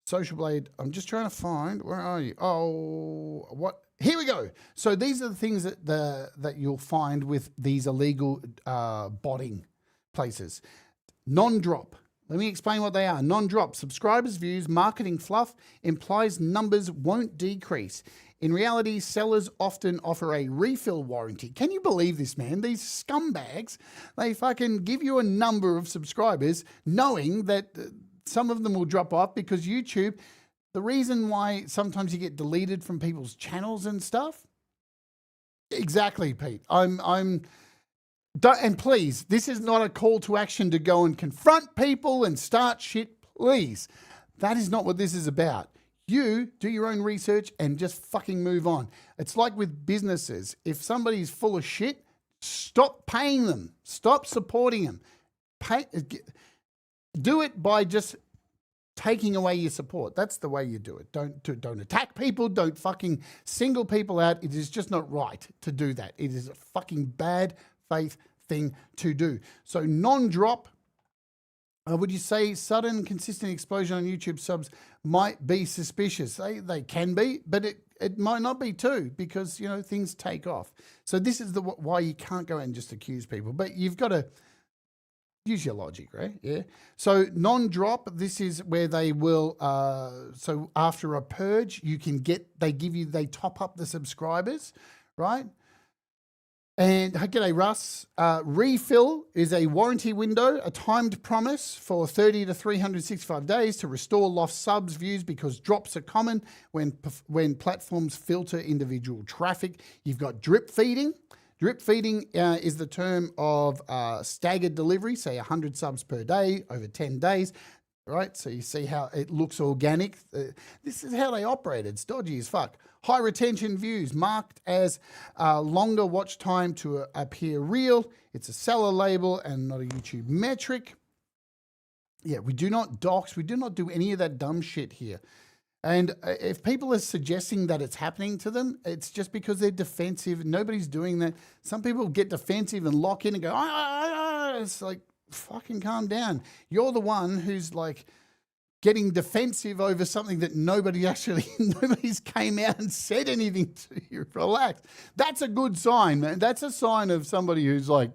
Social Blade. I'm just trying to find, where are you? Oh, what? Here we go. So these are the things that you'll find with these illegal botting places. Non-drop. Let me explain what they are. Non-drop. Subscribers' views, marketing fluff implies numbers won't decrease. In reality, sellers often offer a refill warranty. Can you believe this, man? These scumbags, they fucking give you a number of subscribers knowing that some of them will drop off because YouTube... The reason why sometimes you get deleted from people's channels and stuff. Exactly, Pete. And please, this is not a call to action to go and confront people and start shit, please. That is not what this is about. You do your own research and just fucking move on. It's like with businesses. If somebody's full of shit, stop paying them. Stop supporting them. Do it by just taking away your support. That's the way you do it. Don't attack people. Don't fucking single people out. It is just not right to do that. It is a fucking bad faith thing to do. So non-drop, would you say sudden consistent explosion on YouTube subs might be suspicious? They can be, but it might not be too, because, you know, things take off. So this is why you can't go out and just accuse people, but you've got to use your logic, right? Yeah. So non-drop, this is where they will, so after a purge, you can get, they top up the subscribers, right? And g'day, Russ. Refill is a warranty window, a timed promise for 30 to 365 days to restore lost subs views, because drops are common when platforms filter individual traffic. You've got drip feeding. Drip feeding is the term of staggered delivery, say 100 subs per day over 10 days, right? So you see how it looks organic. This is how they operate. It's dodgy as fuck. High retention views marked as longer watch time to appear real. It's a seller label and not a YouTube metric. Yeah, we do not dox. We do not do any of that dumb shit here. And if people are suggesting that it's happening to them, it's just because they're defensive. Nobody's doing that. Some people get defensive and lock in and go, it's like, fucking calm down. You're the one who's like getting defensive over something that nobody's came out and said anything to you. Relax. That's a good sign, man. That's a sign of somebody who's like,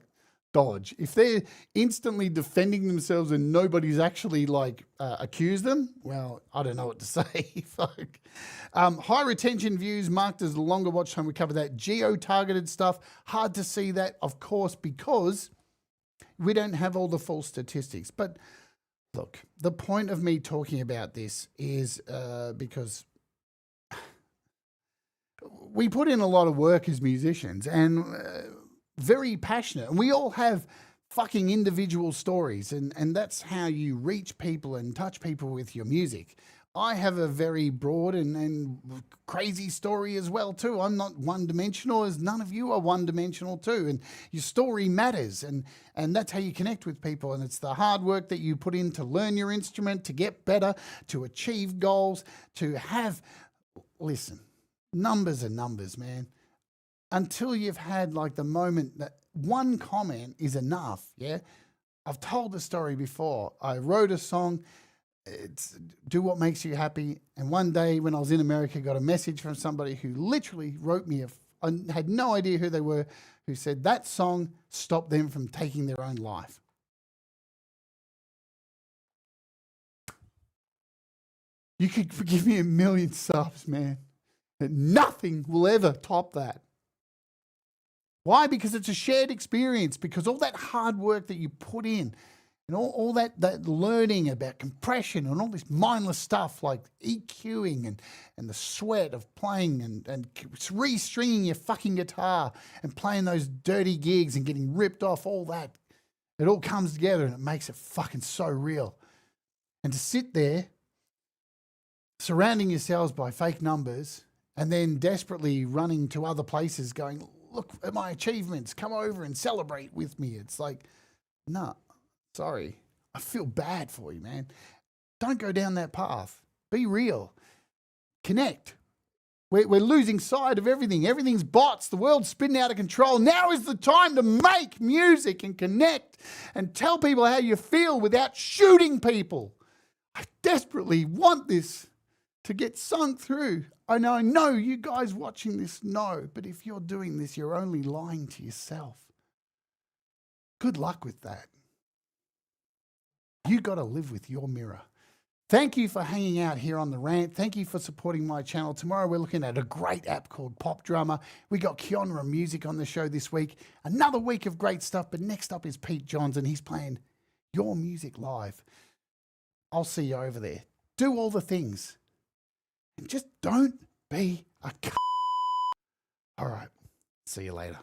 dodge. If they're instantly defending themselves and nobody's actually like accused them, well, I don't know what to say. Fuck. High retention views marked as longer watch time. We cover that. Geo-targeted stuff. Hard to see that, of course, because we don't have all the full statistics. But look, the point of me talking about this is because we put in a lot of work as musicians and very passionate, and we all have fucking individual stories, and that's how you reach people and touch people with your music. I have a very broad and crazy story as well too. I'm not one-dimensional, as none of you are one-dimensional too, and your story matters, and that's how you connect with people, and it's the hard work that you put in to learn your instrument, to get better, to achieve goals, to have, listen, numbers are numbers, man. Until you've had like the moment that one comment is enough, yeah? I've told the story before. I wrote a song, it's do what makes you happy, and one day when I was in America, got a message from somebody who literally wrote me, I had no idea who they were, who said that song stopped them from taking their own life. You could forgive me 1,000,000 subs, man, but nothing will ever top that. Why? Because it's a shared experience, because all that hard work that you put in and all that learning about compression and all this mindless stuff like EQing and the sweat of playing and restringing your fucking guitar and playing those dirty gigs and getting ripped off, all that, it all comes together and it makes it fucking so real. And to sit there surrounding yourselves by fake numbers and then desperately running to other places going, look at my achievements, come over and celebrate with me. It's like, nah, sorry. I feel bad for you, man. Don't go down that path. Be real. Connect. We're losing sight of everything. Everything's bots. The world's spinning out of control. Now is the time to make music and connect and tell people how you feel without shooting people. I desperately want this to get sunk through. I know you guys watching this know, but if you're doing this, you're only lying to yourself. Good luck with that. You got to live with your mirror. Thank you for hanging out here on The Rant. Thank you for supporting my channel. Tomorrow we're looking at a great app called Pop Drummer. We got Keonra Music on the show this week. Another week of great stuff, but next up is Pete Johns and he's playing your music live. I'll see you over there. Do all the things. And just don't be a c***. All right. See you later.